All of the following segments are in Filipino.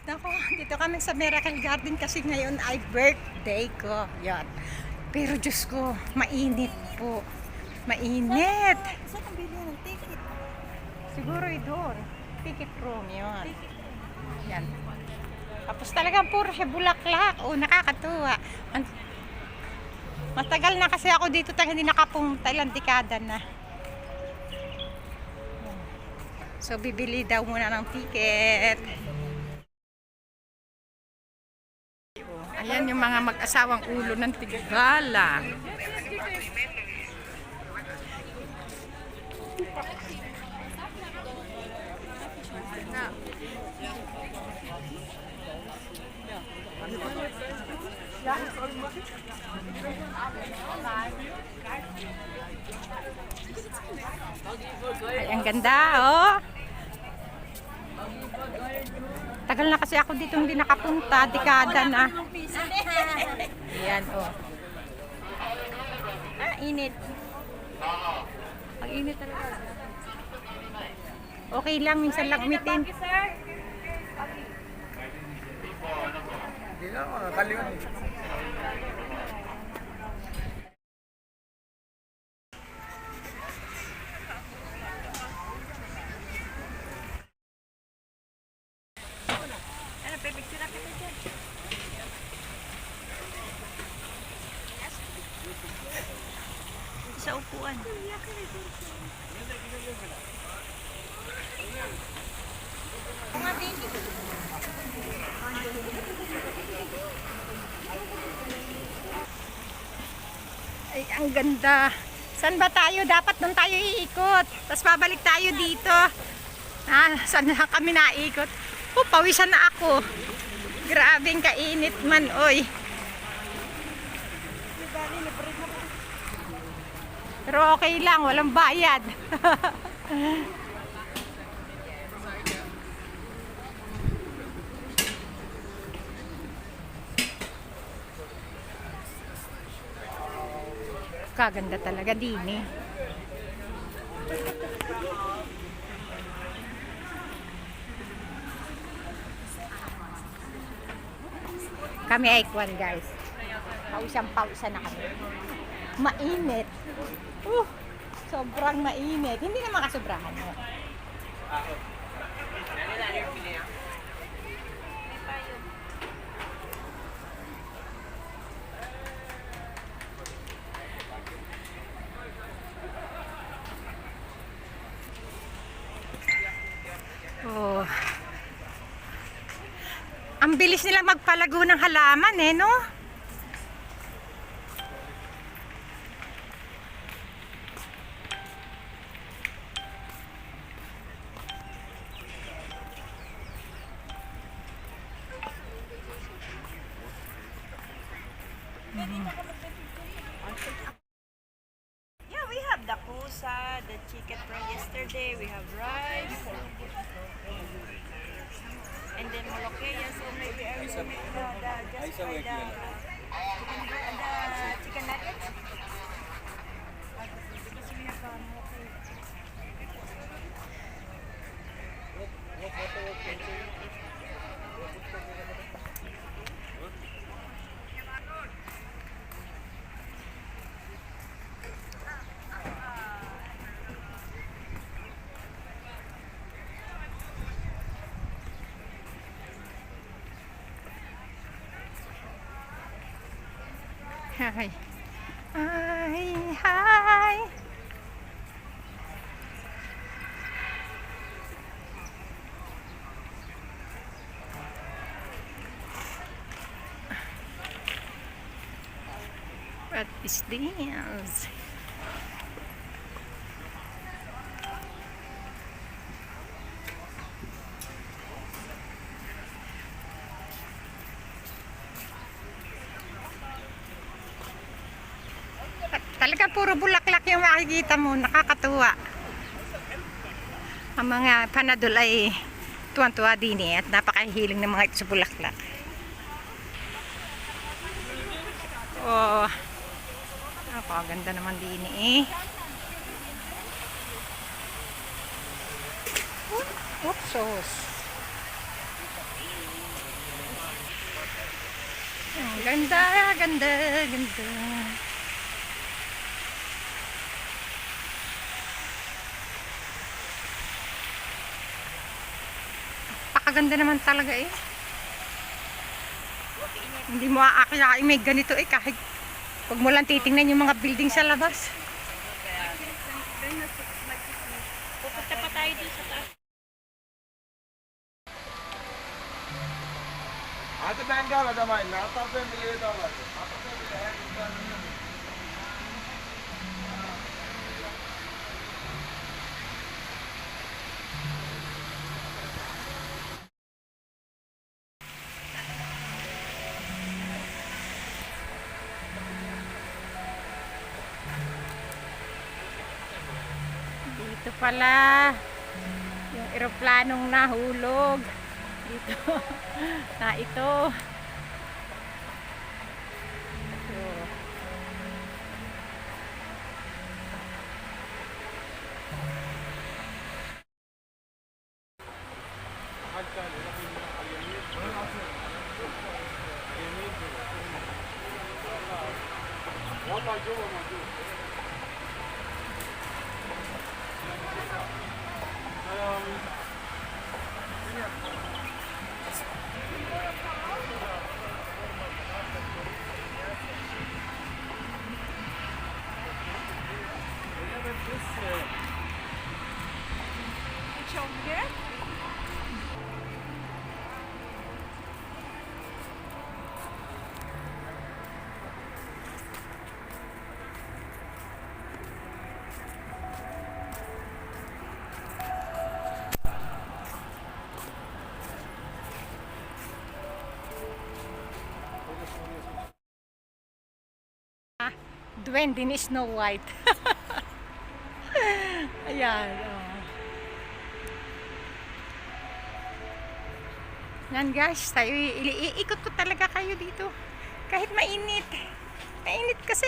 Nako, dito kami sa Miracle Garden kasi ngayon ay birthday ko. Yan. Pero Diyos ko, mainit po. Mainit. Saan ang bili ng ticket? Siguro doon. Ticket room, yun. Yan. Tapos talagang puro siya bulaklak. O, nakakatuwa. Matagal na kasi ako dito tayo hindi nakapunta. Ilang dekada na. So, bibili daw muna ng ticket. Ayan yung mga mag-asawang ulo ng Tigala. Ay, ang ganda, oh. Tagal na kasi ako dito hindi nakapunta, dekada na. Ayan, oh. Init. Ang init talaga. Okay lang, minsan lagmitin. Hindi na ako nakakaliwan eh. Ano, pipicture na kita dyan. Sa upuan. Ay, ang ganda. Saan ba tayo? Dapat doon tayo iikot. Tapos babalik tayo dito. Saan na kami naikot? Oh, pawisan na ako. Grabing kainit man, oy. Pero okay lang, walang bayad. Kaganda talaga din eh. Kami ay kwan, guys. Pawisan na kami. Mainit. Sobrang mainit. Hindi na makasobrahan mo. Oh. Ang bilis nila magpalago ng halaman eh, no? Yeah, we have the pusa, the chicken from yesterday, we have rice, and then Molokea, so maybe I will make just for the chicken nuggets. Because we have Hi. Hi. What is this? Talaga puro bulaklak yung makikita mo, nakakatuwa. Ang mga panadol ay tuwan-tuwa din eh, at napakahiling ng mga ito sa bulaklak. Oh, napakaganda naman din eh. Oops, sauce. Ganda, ganda, ganda. Pakaganda naman talaga eh. Hindi mo aakyain may ganito eh kahit pag mo lang titingnan yung mga building sa labas. Pupunta pa tayo dun sa taas. Hadi ben gel adamay. Ne yaparsan bile yeter. Dito pala yung eroplanong nahulog. Dito na ito. So, It's over here. Duwende ni Snow White. Ayan. Oh. Yan guys, tayo iikot ko talaga kayo dito. Kahit mainit. Mainit kasi.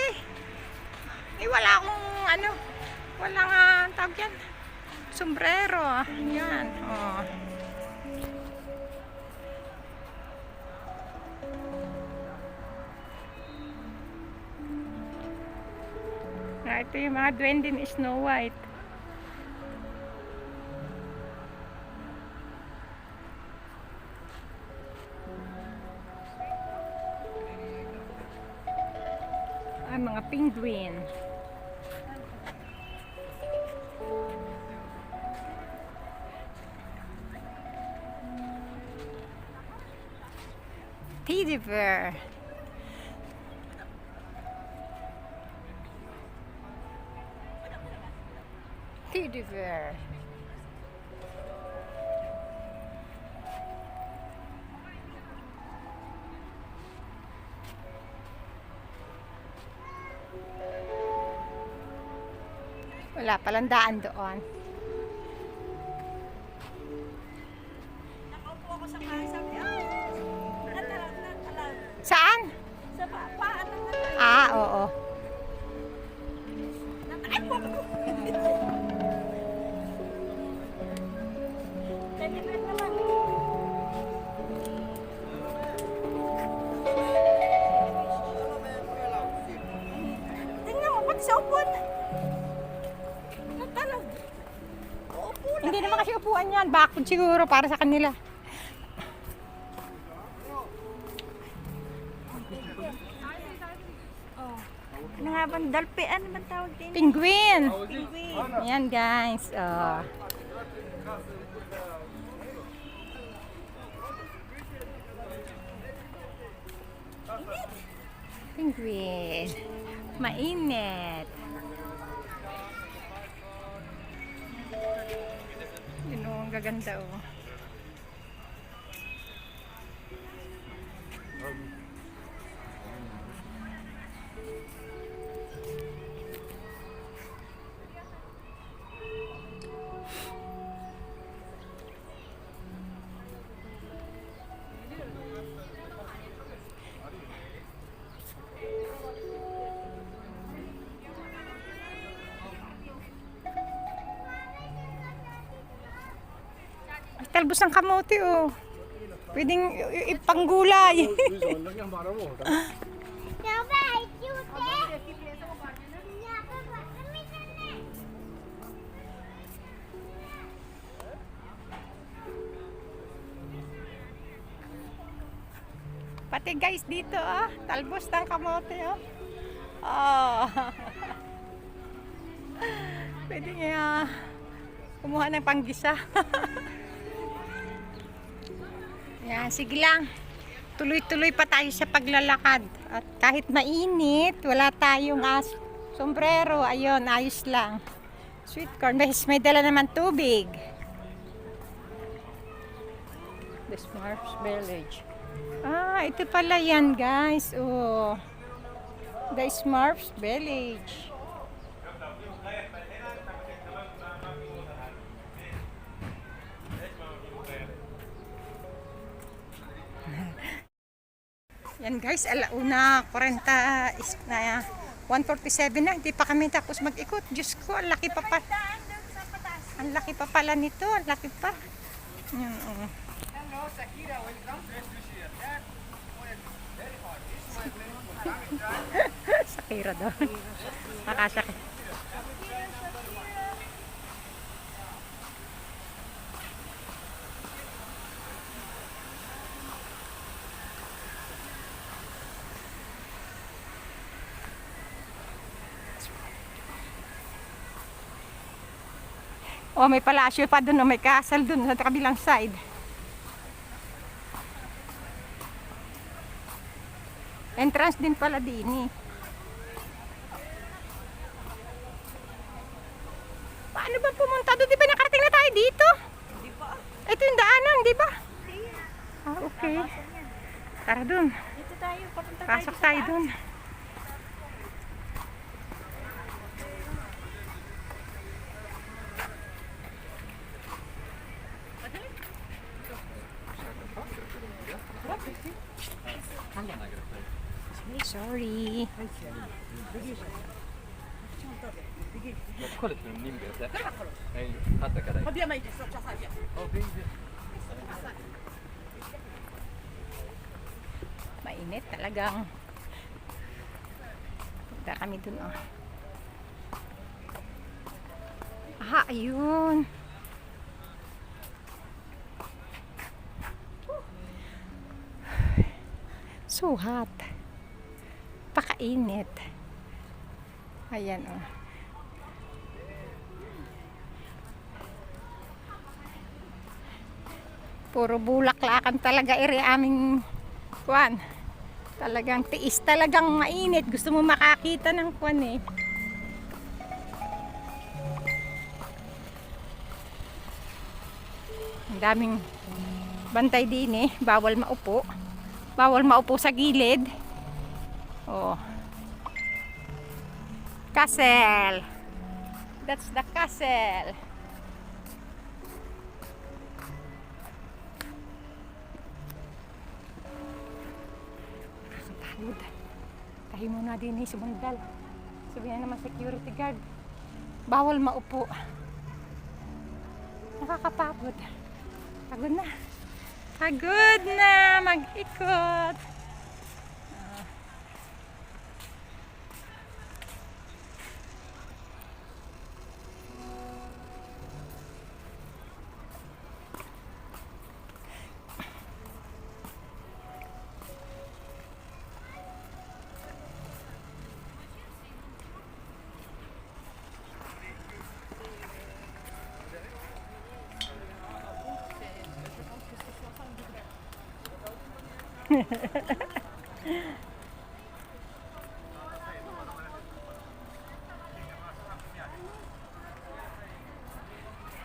Eh wala akong ano, walang tawag yan. Sombrero. Yan. Oh. Ito yung mga duwende ni Snow White. Mga penguin. Teddy bear. Teddy bear. Wala palang daan doon. Nakaupo ako sa kaya sabi, natala. Saan? Sa paan ng natala. Ah, oo. Ay, po ako. Thank you naman. Tingnan mo, pati sa upuan. Natalag. Uupo na. Hindi naman kasi upuan yan. Bakod siguro para sa kanila. Ano nga bang dalpe? Ano man tawag din? Penguin. Penguin. Ayan guys. Oh. Penguin. Mainit. Yun o, ang gaganda oh. Talbos ng kamote oh. Pwedeng ipanggulay. Pati guys dito talbos ng kamote Oh. Pwede nga kumuha ng panggisa. Yan, sige lang. Tuloy-tuloy pa tayo sa paglalakad. At kahit mainit, wala tayong sombrero. Ayun, ayos lang. Sweet corn. May dala naman tubig. The Smurfs Village. Ito pala yan guys. Oh. The Smurfs Village. Yan guys, alauna 40 is na 1:47 na, hindi pa kami tapos mag-ikot. Diyos ko, ang laki pa pa. Ang laki pa pala nito, ang laki pa. Yan, Hello, Sakira. Welcome. Best to see you. That one is very hot. This one is very hot. Sakira daw. Makasakit. Oh, may palasyo pa doon, may castle doon sa kabilang side. Entrance din pala din eh. Paano ba pumunta doon? Di ba nakarating na tayo dito? Hindi pa. Ito yung daanan, di ba? Okay. Tara doon. Dito tayo, papunta tayo. Pasok tayo doon. Sorry. これって人数で。はい、あったから。Mainit talagang. Punta kami dun ayun. So hot. Pakainit. Ayan Puro bulaklakan talaga aming kuwan. Talagang tiis, talagang mainit. Gusto mo makakita ng kuwan eh. Ang daming bantay din eh. Bawal maupo. Bawal maupo sa gilid. Oh. Castle. That's the castle. Pagod. Tayo muna din eh, sumundal. Sabihin na naman security guard. Bawal maupo. Nakakapagod. Pagod na. Pagod na mag-ikot.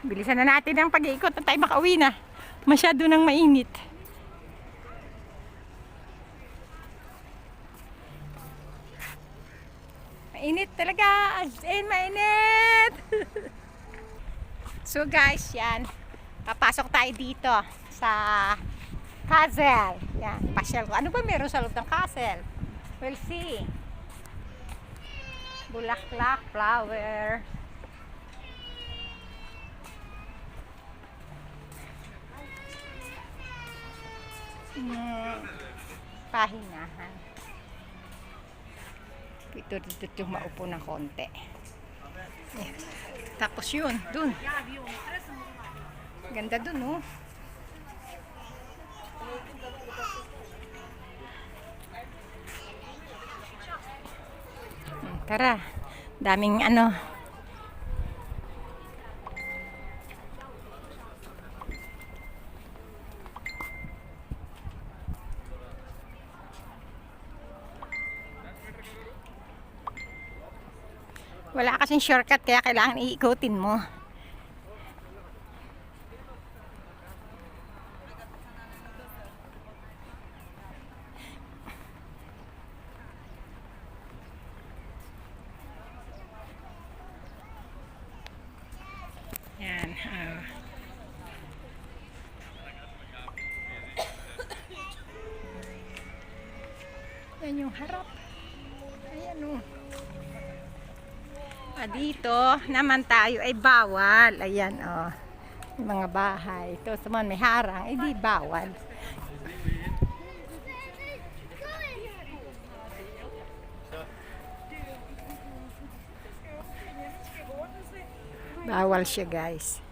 Bilisan na natin ang pag-iikot na tayo makauwi na. Masyado nang mainit. Mainit talaga. Mainit. So guys, yan. Papasok tayo dito sa castle. Yan, pasyal ko. Ano ba meron sa loob ng castle? We'll see. Bulaklak, flower. Pahinahan. Ito yung maupo ng konti. Eh, tapos yun, dun. Ganda dun, oh. Tara, daming ano. Wala kasing shortcut kaya kailangan iikutin mo. Yan. Yan yung harap. Ayan o. Dito naman tayo ay bawal. Ayan o. Yung mga bahay. Ito sa mga may harang, di bawal. Bawal siya, guys.